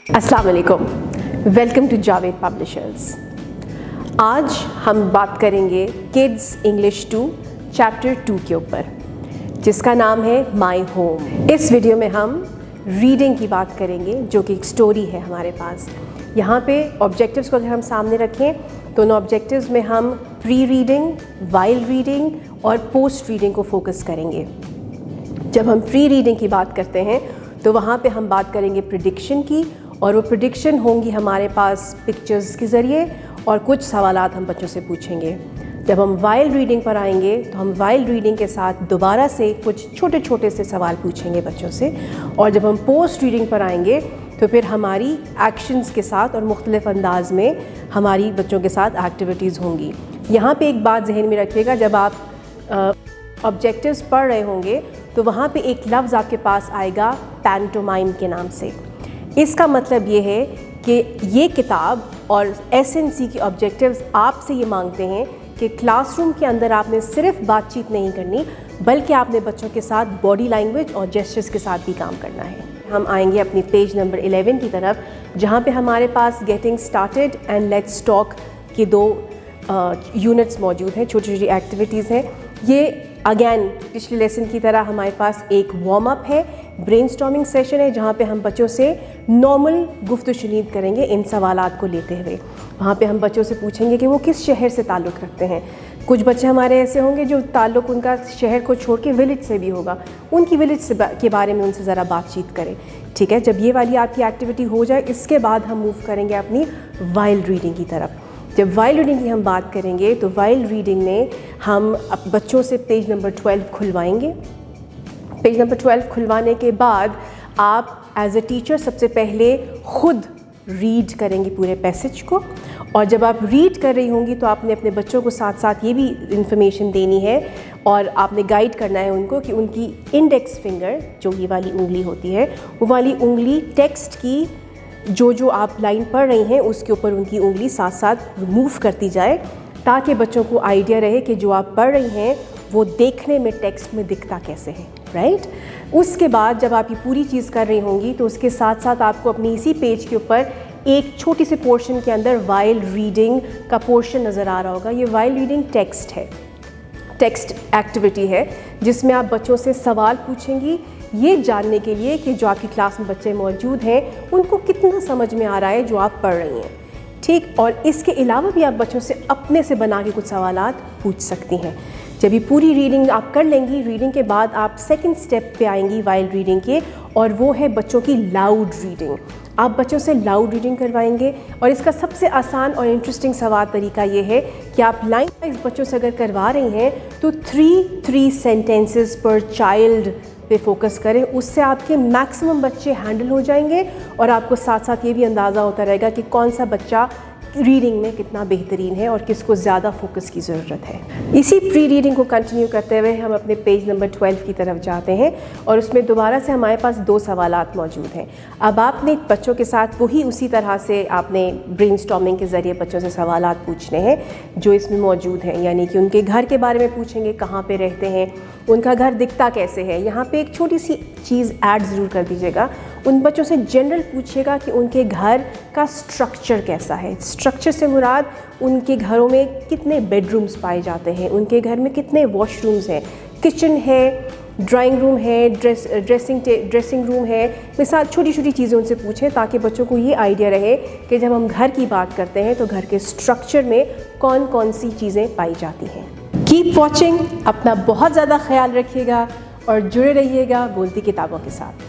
अस्सलाम वालेकुम, welcome to Javed publishers. आज हम बात करेंगे किड्स इंग्लिश 2 चैप्टर 2 के ऊपर, जिसका नाम है माई होम। इस वीडियो में हम रीडिंग की बात करेंगे, जो कि एक स्टोरी है हमारे पास। यहाँ पे ऑब्जेक्टिव्स को अगर हम सामने रखें तो उन ऑब्जेक्टिव्स में हम प्री रीडिंग, वाइल रीडिंग और पोस्ट रीडिंग को फोकस करेंगे। जब हम प्री रीडिंग की बात करते हैं तो वहाँ पे हम बात करेंगे प्रेडिक्शन की, और वो प्रेडिक्शन होंगी हमारे पास पिक्चर्स के ज़रिए, और कुछ सवालात हम बच्चों से पूछेंगे। जब हम वाइल रीडिंग पर आएंगे तो हम वाइल रीडिंग के साथ दोबारा से कुछ छोटे छोटे से सवाल पूछेंगे बच्चों से, और जब हम पोस्ट रीडिंग पर आएंगे तो फिर हमारी एक्शंस के साथ और मुख्तलिफ अंदाज में हमारी बच्चों के साथ एक्टिविटीज़ होंगी। यहाँ पे एक बात जहन में रखिएगा, जब आप ऑब्जेक्टिव्स पढ़ रहे होंगे तो वहाँ पे एक लफ्ज़ आपके पास आएगा पैंटोमाइम के नाम से। इसका मतलब ये है कि ये किताब और एसएनसी के ऑब्जेक्टिव्स आपसे ये मांगते हैं कि क्लासरूम के अंदर आपने सिर्फ बातचीत नहीं करनी, बल्कि आपने बच्चों के साथ बॉडी लैंग्वेज और जेस्चर्स के साथ भी काम करना है। हम आएंगे अपनी पेज नंबर 11 की तरफ, जहाँ पे हमारे पास getting started and let's talk के 2 यूनिट्स मौजूद हैं, छोटी छोटी एक्टिविटीज़ हैं। ये अगेन पिछले लेसन की तरह हमारे पास एक वार्म अप है, ब्रेनस्टॉर्मिंग सेशन है, जहाँ पे हम बच्चों से नॉर्मल गुफ्तगू शुनीद करेंगे इन सवालात को लेते हुए। वहाँ पे हम बच्चों से पूछेंगे कि वो किस शहर से ताल्लुक़ रखते हैं। कुछ बच्चे हमारे ऐसे होंगे जो ताल्लुक़ उनका शहर को छोड़ के विलेज से भी होगा, उनकी विलेज से के बारे में उनसे ज़रा बातचीत करें। ठीक है, जब ये वाली आपकी एक्टिविटी हो जाए, इसके बाद हम मूव करेंगे अपनी वाइल रीडिंग की तरफ। जब वाइल रीडिंग की हम बात करेंगे तो वाइल रीडिंग में हम बच्चों से पेज नंबर 12 खुलवाएंगे। पेज नंबर 12 खुलवाने के बाद आप एज ए टीचर सबसे पहले ख़ुद रीड करेंगे पूरे पैसेज को, और जब आप रीड कर रही होंगी तो आपने अपने बच्चों को साथ साथ ये भी इंफॉर्मेशन देनी है, और आपने गाइड करना है उनको कि उनकी इंडेक्स फिंगर, जो ये वाली उंगली होती है, वो वाली उंगली टेक्स्ट की जो आप लाइन पढ़ रही हैं उसके ऊपर उनकी उंगली साथ साथ मूव करती जाए, ताकि बच्चों को आइडिया रहे कि जो आप पढ़ रही हैं वो देखने में टेक्स्ट में दिखता कैसे है, राइट। उसके बाद जब आप ये पूरी चीज़ कर रही होंगी तो उसके साथ साथ आपको अपनी इसी पेज के ऊपर एक छोटी सी पोर्शन के अंदर वाइल रीडिंग का पोर्शन नज़र आ रहा होगा। ये वाइल रीडिंग टेक्स्ट है, टेक्स्ट एक्टिविटी है, जिसमें आप बच्चों से सवाल पूछेंगी ये जानने के लिए कि जो आपकी क्लास में बच्चे मौजूद हैं उनको कितना समझ में आ रहा है जो आप पढ़ रही हैं। ठीक, और इसके अलावा भी आप बच्चों से अपने से बना के कुछ सवालात पूछ सकती हैं। जब ये पूरी रीडिंग आप कर लेंगी, रीडिंग के बाद आप सेकंड स्टेप पे आएंगी वाइल रीडिंग के, और वो है बच्चों की लाउड रीडिंग। आप बच्चों से लाउड रीडिंग करवाएंगे, और इसका सबसे आसान और इंटरेस्टिंग सवाल तरीका ये है कि आप लाइन वाइज बच्चों से अगर करवा रही हैं तो 3 सेंटेंसेस पर चाइल्ड पे फोकस करें। उससे आपके मैक्सिमम बच्चे हैंडल हो जाएंगे, और आपको साथ साथ ये भी अंदाज़ा होता रहेगा कि कौन सा बच्चा रीडिंग में कितना बेहतरीन है और किसको ज़्यादा फोकस की ज़रूरत है। इसी प्री रीडिंग को कंटिन्यू करते हुए हम अपने पेज नंबर 12 की तरफ जाते हैं, और उसमें दोबारा से हमारे पास 2 सवालात मौजूद हैं। अब आपने बच्चों के साथ वही उसी तरह से आपने ब्रेनस्टॉर्मिंग के ज़रिए बच्चों से सवालात पूछने हैं जो इसमें मौजूद हैं, यानी कि उनके घर के बारे में पूछेंगे, कहाँ पे रहते हैं, उनका घर दिखता कैसे है। यहाँ पे एक छोटी सी चीज़ ऐड ज़रूर कर दीजिएगा, उन बच्चों से जनरल पूछिएगा कि उनके घर का स्ट्रक्चर कैसा है। स्ट्रक्चर से मुराद उनके घरों में कितने बेडरूम्स पाए जाते हैं, उनके घर में कितने वॉशरूम्स हैं, किचन है, ड्राइंग रूम है, ड्रेसिंग रूम है। मिसाल छोटी छोटी चीज़ें उनसे पूछें, ताकि बच्चों को ये आइडिया रहे कि जब हम घर की बात करते हैं तो घर के स्ट्रक्चर में कौन कौन सी चीज़ें पाई जाती हैं। कीप वॉचिंग, अपना बहुत ज़्यादा ख्याल रखिएगा और जुड़े रहिएगा बोलती किताबों के साथ।